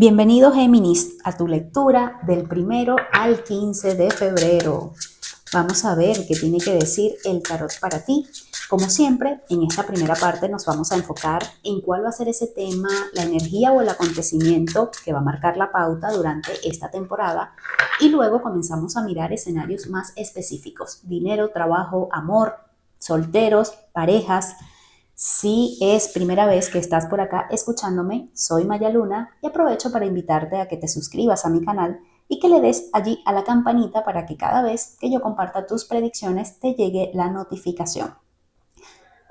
Bienvenido Géminis a tu lectura del 1 al 15 de febrero. Vamos a ver qué tiene que decir el tarot para ti. Como siempre, en esta primera parte nos vamos a enfocar en cuál va a ser ese tema, la energía o el acontecimiento que va a marcar la pauta durante esta temporada. Y luego comenzamos a mirar escenarios más específicos: dinero, trabajo, amor, solteros, parejas. Si es primera vez que estás por acá escuchándome, soy Maya Luna y aprovecho para invitarte a que te suscribas a mi canal y que le des allí a la campanita para que cada vez que yo comparta tus predicciones te llegue la notificación.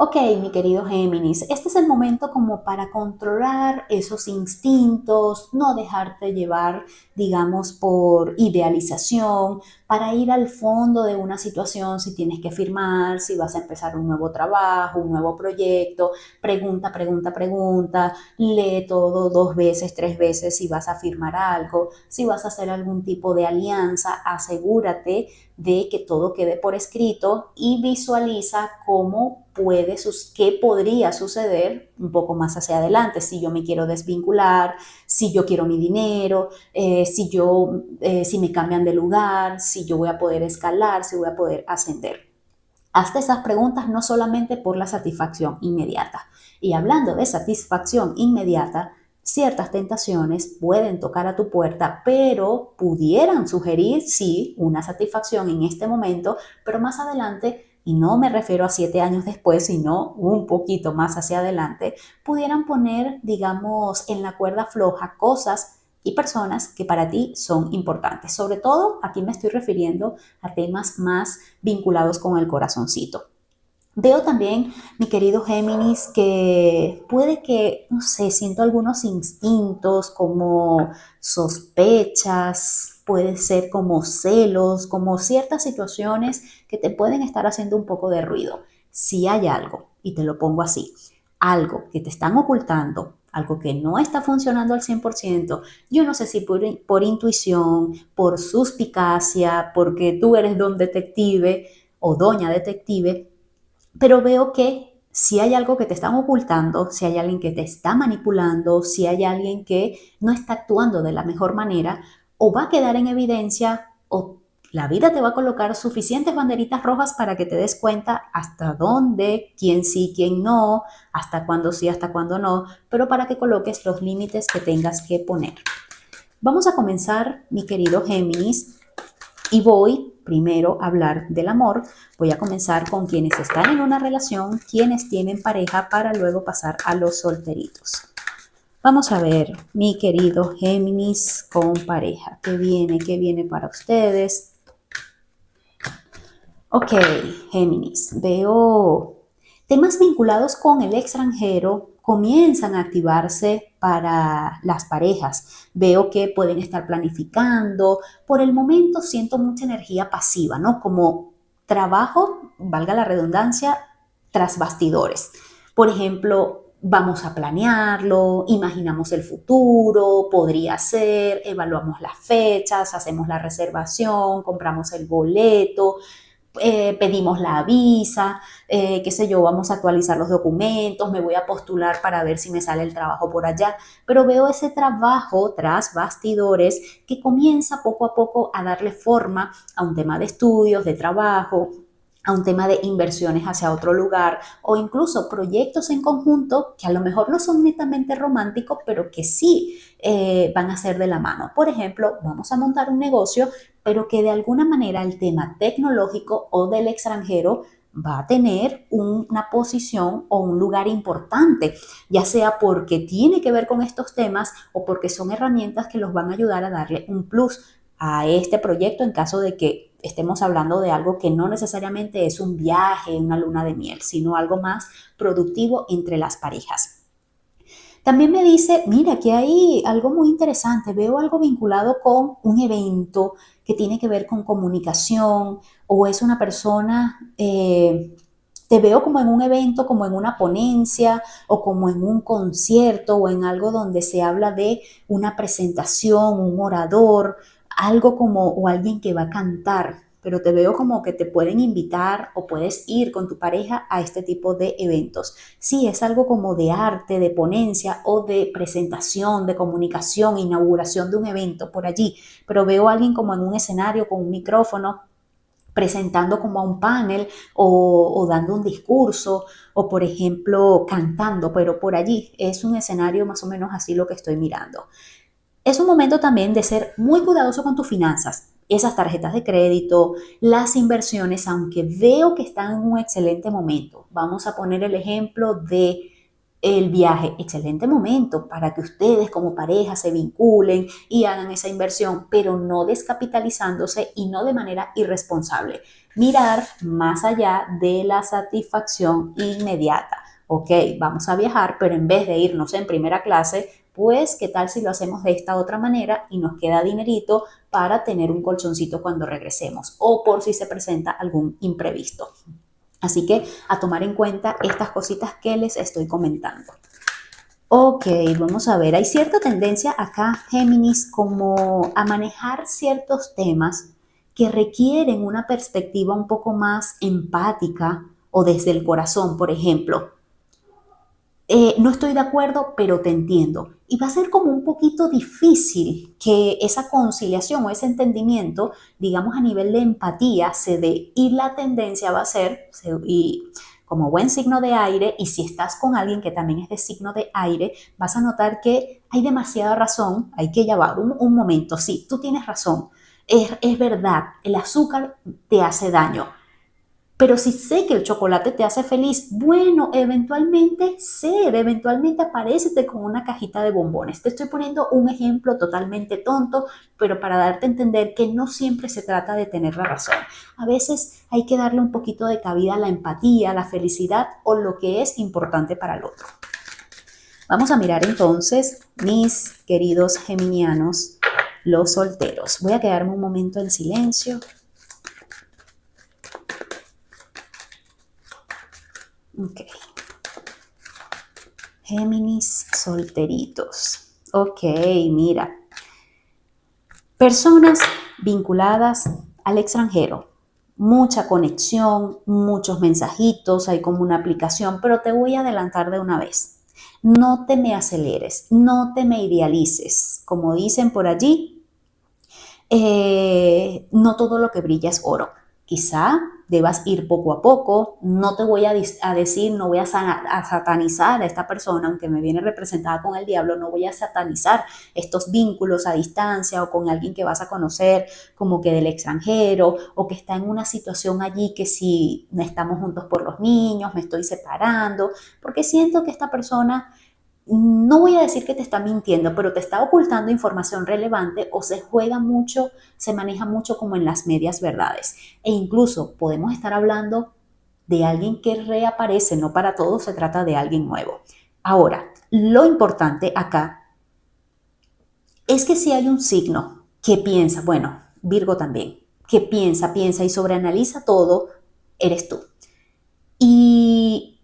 Ok, mi querido Géminis, este es el momento como para controlar esos instintos, no dejarte llevar, digamos, por idealización, para ir al fondo de una situación, si tienes que firmar, si vas a empezar un nuevo trabajo, un nuevo proyecto, pregunta, pregunta, pregunta, lee todo 2 veces, 3 veces si vas a firmar algo, si vas a hacer algún tipo de alianza, asegúrate de que todo quede por escrito y visualiza qué podría suceder un poco más hacia adelante, si yo me quiero desvincular, si yo quiero mi dinero, si me cambian de lugar, si yo voy a poder escalar, si voy a poder ascender. Hazte esas preguntas no solamente por la satisfacción inmediata. Y hablando de satisfacción inmediata, ciertas tentaciones pueden tocar a tu puerta, pero pudieran sugerir, sí, una satisfacción en este momento, pero más adelante, y no me refiero a 7 años después, sino un poquito más hacia adelante, pudieran poner, digamos, en la cuerda floja cosas y personas que para ti son importantes. Sobre todo, aquí me estoy refiriendo a temas más vinculados con el corazoncito. Veo también, mi querido Géminis, que puede que, no sé, siento algunos instintos como sospechas, puede ser como celos, como ciertas situaciones que te pueden estar haciendo un poco de ruido. Si hay algo, y te lo pongo así, algo que te están ocultando, algo que no está funcionando al 100%, yo no sé si por intuición, por suspicacia, porque tú eres don detective o doña detective, pero veo que si hay algo que te están ocultando, si hay alguien que te está manipulando, si hay alguien que no está actuando de la mejor manera, o va a quedar en evidencia o la vida te va a colocar suficientes banderitas rojas para que te des cuenta hasta dónde, quién sí, quién no, hasta cuándo sí, hasta cuándo no, pero para que coloques los límites que tengas que poner. Vamos a comenzar, mi querido Géminis, y voy primero a hablar del amor. Voy a comenzar con quienes están en una relación, quienes tienen pareja, para luego pasar a los solteritos. Vamos a ver, mi querido Géminis con pareja. ¿Qué viene para ustedes? Ok, Géminis, veo temas vinculados con el extranjero comienzan a activarse para las parejas. Veo que pueden estar planificando. Por el momento siento mucha energía pasiva, ¿no? Como trabajo, valga la redundancia, tras bastidores. Por ejemplo, vamos a planearlo, imaginamos el futuro, podría ser, evaluamos las fechas, hacemos la reservación, compramos el boleto, pedimos la visa, qué sé yo, vamos a actualizar los documentos, me voy a postular para ver si me sale el trabajo por allá, pero veo ese trabajo tras bastidores que comienza poco a poco a darle forma a un tema de estudios, de trabajo, a un tema de inversiones hacia otro lugar o incluso proyectos en conjunto que a lo mejor no son netamente románticos, pero que sí van a ser de la mano. Por ejemplo, vamos a montar un negocio, pero que de alguna manera el tema tecnológico o del extranjero va a tener una posición o un lugar importante, ya sea porque tiene que ver con estos temas o porque son herramientas que los van a ayudar a darle un plus a este proyecto en caso de que estemos hablando de algo que no necesariamente es un viaje, una luna de miel, sino algo más productivo entre las parejas. También me dice, mira, que hay algo muy interesante, veo algo vinculado con un evento que tiene que ver con comunicación o es una persona, te veo como en un evento, como en una ponencia o como en un concierto o en algo donde se habla de una presentación, un orador, algo como o alguien que va a cantar. pero te veo como que te pueden invitar o puedes ir con tu pareja a este tipo de eventos. Sí, es algo como de arte, de ponencia o de presentación, de comunicación, inauguración de un evento por allí, pero veo a alguien como en un escenario con un micrófono presentando como a un panel o dando un discurso o por ejemplo cantando, pero por allí es un escenario más o menos así lo que estoy mirando. Es un momento también de ser muy cuidadoso con tus finanzas. Esas tarjetas de crédito, las inversiones, aunque veo que están en un excelente momento. Vamos a poner el ejemplo de el viaje, excelente momento para que ustedes como pareja se vinculen y hagan esa inversión, pero no descapitalizándose y no de manera irresponsable. Mirar más allá de la satisfacción inmediata. Ok, vamos a viajar, pero en vez de irnos en primera clase, pues qué tal si lo hacemos de esta otra manera y nos queda dinerito para tener un colchoncito cuando regresemos o por si se presenta algún imprevisto. Así que a tomar en cuenta estas cositas que les estoy comentando. Ok, vamos a ver, hay cierta tendencia acá, Géminis, como a manejar ciertos temas que requieren una perspectiva un poco más empática o desde el corazón, por ejemplo. No estoy de acuerdo, pero te entiendo. Y va a ser como un poquito difícil que esa conciliación o ese entendimiento, digamos a nivel de empatía, se dé. Y la tendencia va a ser, y como buen signo de aire, y si estás con alguien que también es de signo de aire, vas a notar que hay demasiada razón, hay que llevar un momento, sí, tú tienes razón, es verdad, el azúcar te hace daño, pero si sé que el chocolate te hace feliz, bueno, eventualmente cede, eventualmente aparécete con una cajita de bombones. Te estoy poniendo un ejemplo totalmente tonto, pero para darte a entender que no siempre se trata de tener la razón. A veces hay que darle un poquito de cabida a la empatía, a la felicidad o lo que es importante para el otro. Vamos a mirar entonces, mis queridos geminianos, los solteros. Voy a quedarme un momento en silencio. Ok. Géminis solteritos. Ok, mira. Personas vinculadas al extranjero. Mucha conexión, muchos mensajitos, hay como una aplicación, pero te voy a adelantar de una vez. No te me aceleres, no te me idealices. Como dicen por allí, no todo lo que brilla es oro. Quizá debas ir poco a poco, no te voy a decir, no voy a satanizar a esta persona, aunque me viene representada con el diablo, no voy a satanizar estos vínculos a distancia o con alguien que vas a conocer como que del extranjero o que está en una situación allí que si estamos juntos por los niños, me estoy separando, porque siento que esta persona no voy a decir que te está mintiendo, pero te está ocultando información relevante o se juega mucho, se maneja mucho como en las medias verdades. E incluso podemos estar hablando de alguien que reaparece, no para todos se trata de alguien nuevo. Ahora, lo importante acá es que si hay un signo que piensa, bueno, Virgo también, que piensa y sobreanaliza todo, eres tú. Y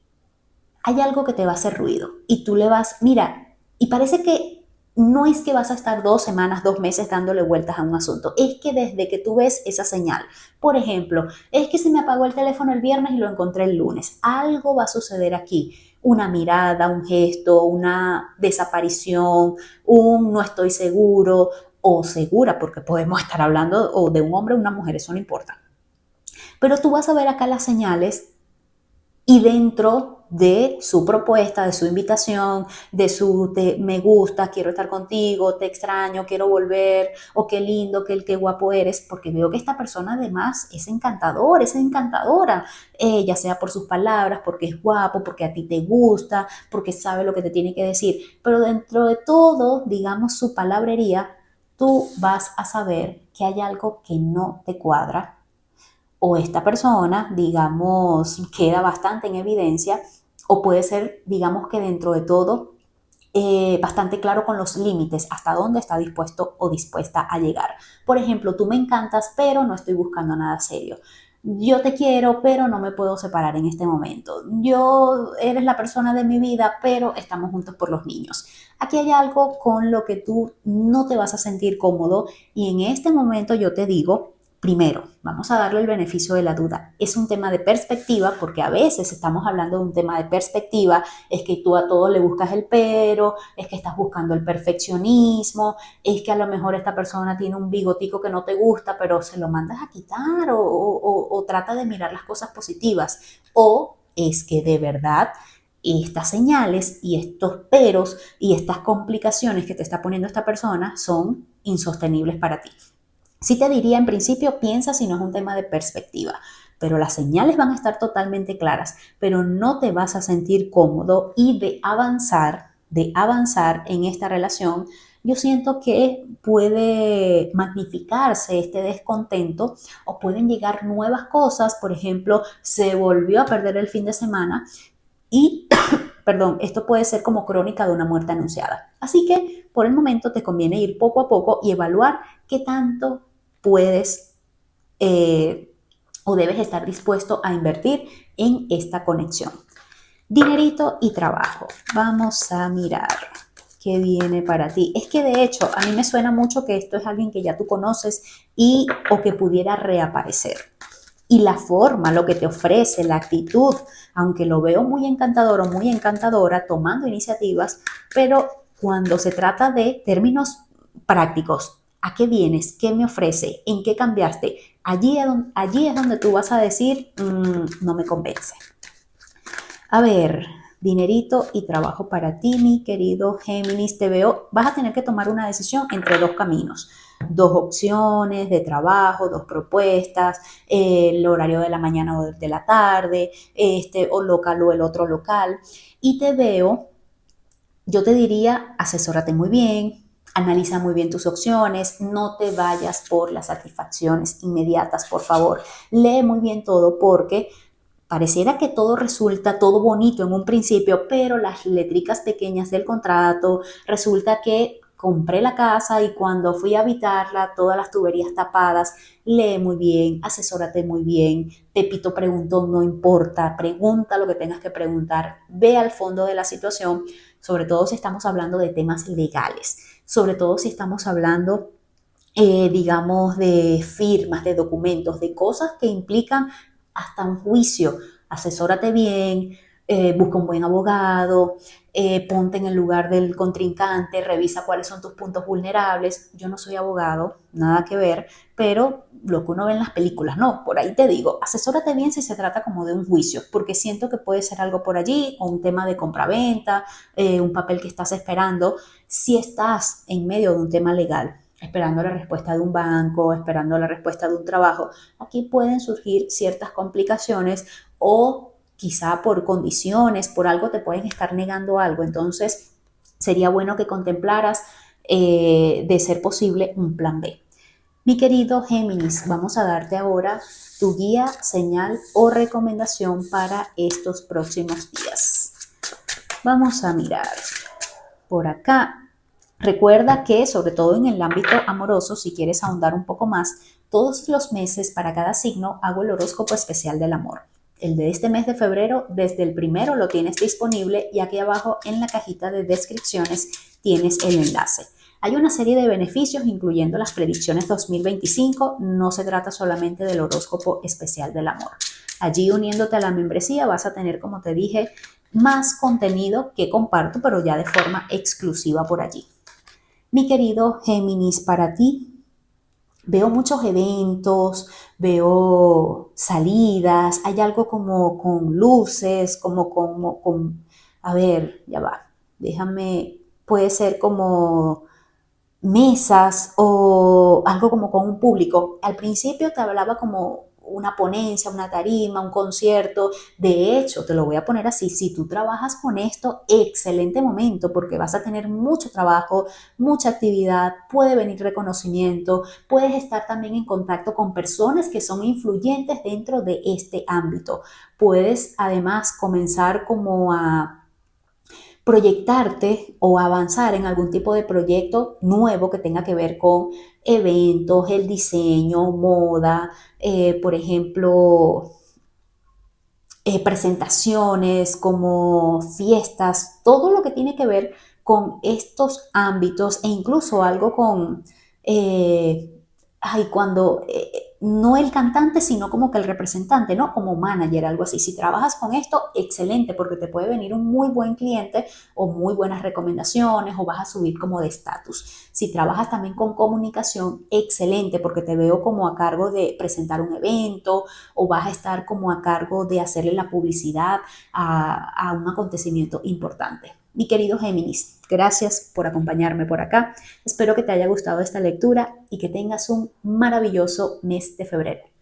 hay algo que te va a hacer ruido y tú le vas, mira, y parece que no es que vas a estar 2 semanas, 2 meses dándole vueltas a un asunto, es que desde que tú ves esa señal, por ejemplo, es que se me apagó el teléfono el viernes y lo encontré el lunes, algo va a suceder aquí, una mirada, un gesto, una desaparición, un no estoy seguro o segura, porque podemos estar hablando o de un hombre o una mujer, eso no importa. Pero tú vas a ver acá las señales y dentro de su propuesta, de su invitación, de su me gusta, quiero estar contigo, te extraño, quiero volver, o qué lindo, qué guapo eres, porque veo que esta persona además es encantador, es encantadora, ya sea por sus palabras, porque es guapo, porque a ti te gusta, porque sabe lo que te tiene que decir, pero dentro de todo, digamos, su palabrería, tú vas a saber que hay algo que no te cuadra o esta persona, digamos, queda bastante en evidencia o puede ser, digamos que dentro de todo, bastante claro con los límites, hasta dónde está dispuesto o dispuesta a llegar. Por ejemplo, tú me encantas, pero no estoy buscando nada serio. Yo te quiero, pero no me puedo separar en este momento. Yo eres la persona de mi vida, pero estamos juntos por los niños. Aquí hay algo con lo que tú no te vas a sentir cómodo y en este momento yo te digo, Primero, vamos a darle el beneficio de la duda. Es un tema de perspectiva, porque a veces estamos hablando de un tema de perspectiva, es que tú a todo le buscas el pero, es que estás buscando el perfeccionismo, es que a lo mejor esta persona tiene un bigotico que no te gusta, pero se lo mandas a quitar o trata de mirar las cosas positivas. O es que de verdad estas señales y estos peros y estas complicaciones que te está poniendo esta persona son insostenibles para ti. Sí te diría en principio, piensa si no es un tema de perspectiva, pero las señales van a estar totalmente claras, pero no te vas a sentir cómodo y de avanzar en esta relación, yo siento que puede magnificarse este descontento o pueden llegar nuevas cosas, por ejemplo, se volvió a perder el fin de semana y, perdón, esto puede ser como crónica de una muerte anunciada. Así que por el momento te conviene ir poco a poco y evaluar qué tanto puedes o debes estar dispuesto a invertir en esta conexión. Dinerito y trabajo. Vamos a mirar qué viene para ti. Es que de hecho a mí me suena mucho que esto es alguien que ya tú conoces y o que pudiera reaparecer. Y la forma, lo que te ofrece, la actitud, aunque lo veo muy encantador o muy encantadora, tomando iniciativas, pero cuando se trata de términos prácticos, ¿a qué vienes? ¿Qué me ofrece? ¿En qué cambiaste? Allí es donde tú vas a decir, no me convence. A ver, dinerito y trabajo para ti, mi querido Géminis. Te veo, vas a tener que tomar una decisión entre dos caminos, dos opciones de trabajo, dos propuestas, el horario de la mañana o de la tarde, o local o el otro local. Y te veo, yo te diría, asesórate muy bien, analiza muy bien tus opciones, no te vayas por las satisfacciones inmediatas, por favor. Lee muy bien todo porque pareciera que todo resulta todo bonito en un principio, pero las letricas pequeñas del contrato, resulta que compré la casa y cuando fui a habitarla, todas las tuberías tapadas. Lee muy bien, asesórate muy bien. Pepito preguntó, no importa, pregunta lo que tengas que preguntar, ve al fondo de la situación, sobre todo si estamos hablando de temas legales, sobre todo si estamos hablando digamos, de firmas, de documentos, de cosas que implican hasta un juicio. Asesórate bien, busca un buen abogado, ponte en el lugar del contrincante, revisa cuáles son tus puntos vulnerables. Yo no soy abogado, nada que ver, pero lo que uno ve en las películas, no, por ahí te digo, asesórate bien si se trata como de un juicio, porque siento que puede ser algo por allí, o un tema de compraventa, un papel que estás esperando. Si estás en medio de un tema legal, esperando la respuesta de un banco, esperando la respuesta de un trabajo, aquí pueden surgir ciertas complicaciones o quizá por condiciones, por algo te pueden estar negando algo. Entonces, sería bueno que contemplaras, de ser posible, un plan B. Mi querido Géminis, vamos a darte ahora tu guía, señal o recomendación para estos próximos días. Vamos a mirar por acá. Recuerda que, sobre todo en el ámbito amoroso, si quieres ahondar un poco más, todos los meses para cada signo hago el horóscopo especial del amor. El de este mes de febrero, desde el primero lo tienes disponible y aquí abajo en la cajita de descripciones tienes el enlace. Hay una serie de beneficios, incluyendo las predicciones 2025. No se trata solamente del horóscopo especial del amor. Allí, uniéndote a la membresía, vas a tener, como te dije, más contenido que comparto, pero ya de forma exclusiva por allí. Mi querido Géminis, para ti veo muchos eventos, veo salidas, hay algo como con luces, a ver, ya va, déjame, puede ser como mesas o algo como con un público. Al principio te hablaba como una ponencia, una tarima, un concierto. De hecho, te lo voy a poner así, si tú trabajas con esto, excelente momento porque vas a tener mucho trabajo, mucha actividad, puede venir reconocimiento, puedes estar también en contacto con personas que son influyentes dentro de este ámbito. Puedes además comenzar como a proyectarte o avanzar en algún tipo de proyecto nuevo que tenga que ver con eventos, el diseño, moda, por ejemplo, presentaciones, como fiestas, todo lo que tiene que ver con estos ámbitos e incluso algo con ay, cuando no el cantante, sino como que el representante, ¿no? Como manager, algo así. Si trabajas con esto, excelente, porque te puede venir un muy buen cliente o muy buenas recomendaciones o vas a subir como de estatus. Si trabajas también con comunicación, excelente, porque te veo como a cargo de presentar un evento o vas a estar como a cargo de hacerle la publicidad a un acontecimiento importante. Mi querido Géminis, gracias por acompañarme por acá. Espero que te haya gustado esta lectura y que tengas un maravilloso mes de febrero.